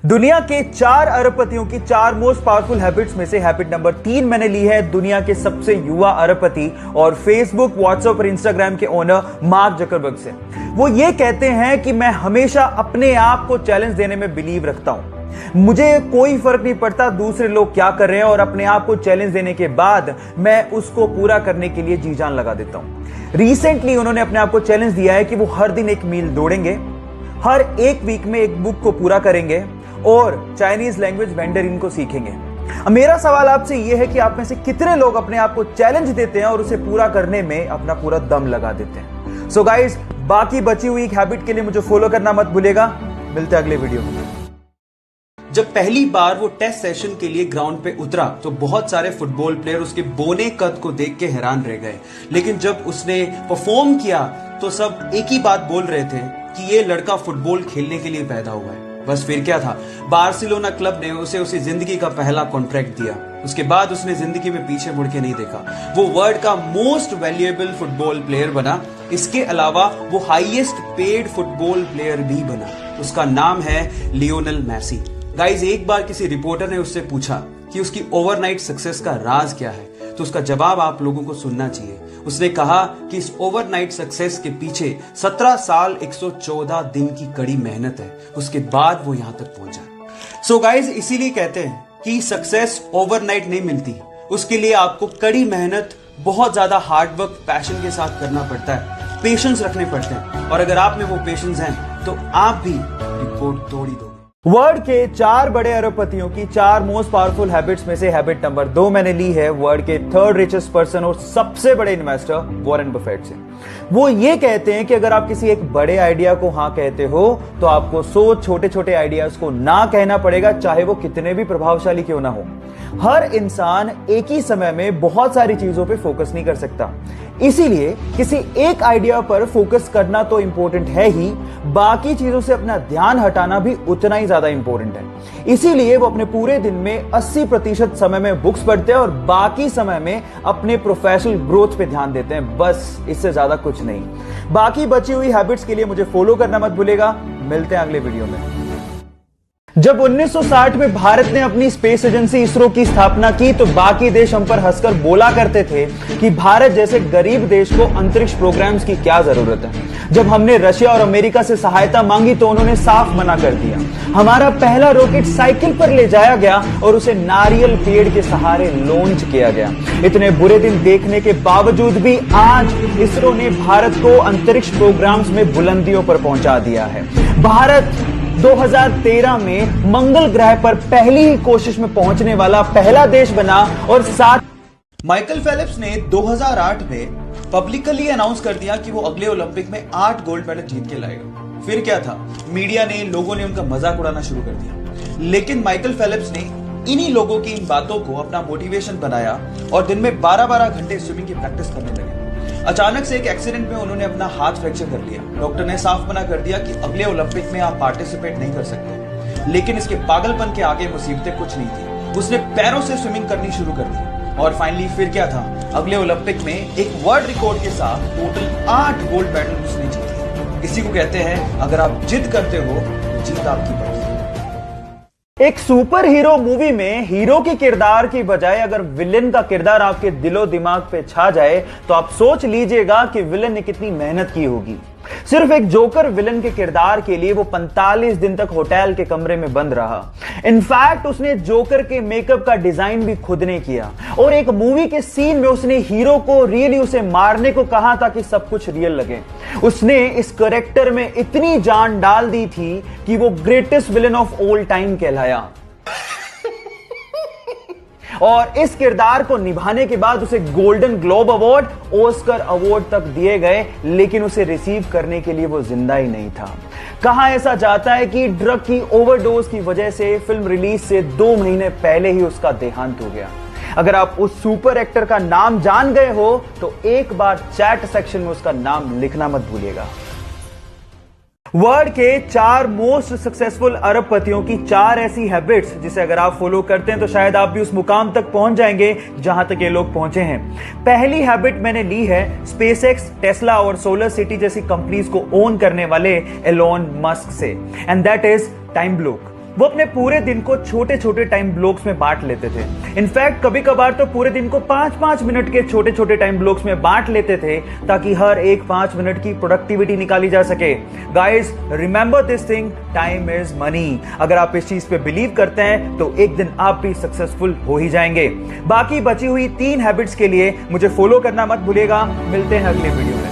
दुनिया के 4 अरबपतियों की 4 मोस्ट पावरफुल हैबिट्स में से हैबिट नंबर 3 मैंने ली है दुनिया के सबसे युवा अरबपति और फेसबुक, व्हाट्सएप और इंस्टाग्राम के ओनर मार्क जकरबर्ग से। वो ये कहते हैं कि मैं हमेशा अपने आप को चैलेंज देने में बिलीव रखता हूं। मुझे कोई फर्क नहीं पड़ता दूसरे लोग क्या कर रहे हैं और अपने आप को चैलेंज देने के बाद मैं उसको पूरा करने के लिए जी जान लगा देता हूं। रिसेंटली उन्होंने अपने आप को चैलेंज दिया है कि वो हर दिन 1 मील दौड़ेंगे, हर 1 वीक में 1 बुक को पूरा करेंगे और चाइनीज लैंग्वेज मैंडरिन को सीखेंगे। मेरा सवाल आपसे यह है कि आप में से कितने लोग अपने आप को चैलेंज देते हैं और उसे पूरा करने में अपना पूरा दम लगा देते हैं। सो गाइस, बाकी बची हुई हैबिट के लिए मुझे फॉलो करना मत भूलिएगा। मिलते हैं अगले वीडियो में। जब पहली बार वो टेस्ट सेशन के लिए ग्राउंड पे उतरा तो बहुत सारे फुटबॉल प्लेयर उसके बोने कद को देख के हैरान रह गए, लेकिन जब उसने परफॉर्म किया तो सब एक ही बात बोल रहे थे कि ये लड़का फुटबॉल खेलने के लिए पैदा हुआ है। बस फिर क्या था, बार्सिलोना क्लब ने उसे उसकी जिंदगी का पहला कॉन्ट्रैक्ट दिया। उसके बाद उसने जिंदगी में पीछे मुड़ के नहीं देखा। वो वर्ल्ड का मोस्ट वैल्यूएबल फुटबॉल प्लेयर बना। इसके अलावा वो हाईएस्ट पेड फुटबॉल प्लेयर भी बना। उसका नाम है लियोनेल मेसी। गाइज, एक बार किसी रिपोर्टर ने उससे पूछा कि उसकी ओवरनाइट सक्सेस का राज क्या है, तो उसका जवाब आप लोगों को सुनना चाहिए। उसने कहा कि इस ओवरनाइट सक्सेस के पीछे 17 साल 114 दिन की कड़ी मेहनत है। उसके बाद वो यहां तक पहुंचा। सो गाइज, इसीलिए कहते हैं कि सक्सेस ओवरनाइट नहीं मिलती। उसके लिए आपको कड़ी मेहनत, बहुत ज्यादा हार्डवर्क, पैशन के साथ करना पड़ता है, पेशेंस रखने पड़ते हैं। और अगर आप में वो पेशेंस हैं तो आप भी रिकॉर्ड तोड़ ही दोगे। वर्ल्ड के 4 बड़े अरबपतियों की 4 मोस्ट पावरफुल हैबिट्स में से हैबिट नंबर 2 मैंने ली है वर्ल्ड के 3rd रिचेस्ट पर्सन और सबसे बड़े इन्वेस्टर वॉरेन बफेट से। वो ये कहते हैं कि अगर आप किसी एक बड़े आइडिया को हाँ कहते हो तो आपको 100 छोटे छोटे आइडियाज को ना कहना पड़ेगा, चाहे वो कितने भी प्रभावशाली क्यों ना हो। हर इंसान एक ही समय में बहुत सारी चीजों पे फोकस नहीं कर सकता, इसीलिए किसी एक आइडिया पर फोकस करना तो इंपॉर्टेंट है ही, बाकी चीजों से अपना ध्यान हटाना भी उतना ही ज्यादा इंपॉर्टेंट है। इसीलिए वो अपने पूरे दिन में 80% समय में बुक्स पढ़ते हैं और बाकी समय में अपने प्रोफेशनल ग्रोथ पे ध्यान देते हैं। बस इससे ज्यादा कुछ नहीं। बाकी बची हुई हैबिट्स के लिए मुझे फॉलो करना मत भूलिएगा। मिलते हैं अगले वीडियो में। जब 1960 में भारत ने अपनी स्पेस एजेंसी इसरो की स्थापना की तो बाकी देश हम पर हंसकर बोला करते थे कि भारत जैसे गरीब देश को अंतरिक्ष प्रोग्राम्स की क्या जरूरत है। जब हमने रशिया और अमेरिका से सहायता मांगी तो उन्होंने साफ मना कर दिया। हमारा पहला रॉकेट साइकिल पर ले जाया गया और उसे नारियल पेड़ के सहारे लॉन्च किया गया। इतने बुरे दिन देखने के बावजूद भी आज इसरो ने भारत को अंतरिक्ष प्रोग्राम्स में बुलंदियों पर पहुंचा दिया है। भारत 2013 में मंगल ग्रह पर पहली ही कोशिश में पहुंचने वाला पहला देश बना और साथ माइकल फेलिप्स ने 2008 में पब्लिकली अनाउंस कर दिया कि वो अगले ओलंपिक में 8 गोल्ड मेडल जीत के लाएगा। फिर क्या था, मीडिया ने, लोगों ने उनका मजाक उड़ाना शुरू कर दिया। लेकिन माइकल फेलिप्स ने इन्हीं लोगों की इन बातों को अपना मोटिवेशन बनाया और दिन में 12-12 घंटे स्विमिंग की प्रैक्टिस करने लगे। अचानक से एक एक्सीडेंट में उन्होंने अपना हाथ फ्रैक्चर कर लिया। डॉक्टर ने साफ मना कर दिया कि अगले ओलंपिक में आप पार्टिसिपेट नहीं कर सकते। लेकिन इसके पागलपन के आगे मुसीबतें कुछ नहीं थी। उसने पैरों से स्विमिंग करनी शुरू कर दी और फाइनली फिर क्या था, अगले ओलंपिक में एक वर्ल्ड रिकॉर्ड के साथ टोटल 8 गोल्ड मेडल उसने जीते। इसी को कहते हैं, अगर आप जिद करते हो तो जीत आपकी पड़ती है। एक सुपर हीरो मूवी में हीरो के किरदार की बजाय अगर विलेन का किरदार आपके दिलो दिमाग पे छा जाए तो आप सोच लीजिएगा कि विलेन ने कितनी मेहनत की होगी। सिर्फ एक जोकर विलेन के किरदार के लिए वो 45 दिन तक होटल के कमरे में बंद रहा। इनफैक्ट उसने जोकर के मेकअप का डिजाइन भी खुद ने किया और एक मूवी के सीन में उसने हीरो को रियली उसे मारने को कहा ताकि सब कुछ रियल लगे। उसने इस कैरेक्टर में इतनी जान डाल दी थी कि वो greatest villain of all time कहलाया। और इस किरदार को निभाने के बाद उसे golden globe award, Oscar award तक दिए गए, लेकिन उसे रिसीव करने के लिए वो जिंदा ही नहीं था। कहा ऐसा जाता है कि ड्रग की ओवरडोज की वजह से फिल्म रिलीज से 2 महीने पहले ही उसका देहांत हो गया। अगर आप उस सुपर एक्टर का नाम जान गए हो तो एक बार चैट सेक्शन में उसका नाम लिखना मत भूलिएगा। वर्ल्ड के 4 मोस्ट सक्सेसफुल अरबपतियों की 4 ऐसी हैबिट्स जिसे अगर आप फॉलो करते हैं तो शायद आप भी उस मुकाम तक पहुंच जाएंगे जहां तक ये लोग पहुंचे हैं। पहली हैबिट मैंने ली है स्पेसएक्स, टेस्ला और सोलर सिटी जैसी कंपनीज को ओन करने वाले एलोन मस्क से, and that is time block. वो अपने पूरे दिन को छोटे छोटे टाइम ब्लॉक्स में बांट लेते थे। इनफैक्ट कभी कभार तो पूरे दिन को 5-5 मिनट के छोटे छोटे टाइम ब्लॉक्स में बांट लेते थे ताकि हर एक 5 मिनट की प्रोडक्टिविटी निकाली जा सके। Guys, remember this thing, time is money. अगर आप इस चीज पे बिलीव करते हैं तो एक दिन आप भी सक्सेसफुल हो ही जाएंगे। बाकी बची हुई 3 हैबिट्स के लिए मुझे फॉलो करना मत भूलिएगा। मिलते हैं अगले वीडियो में।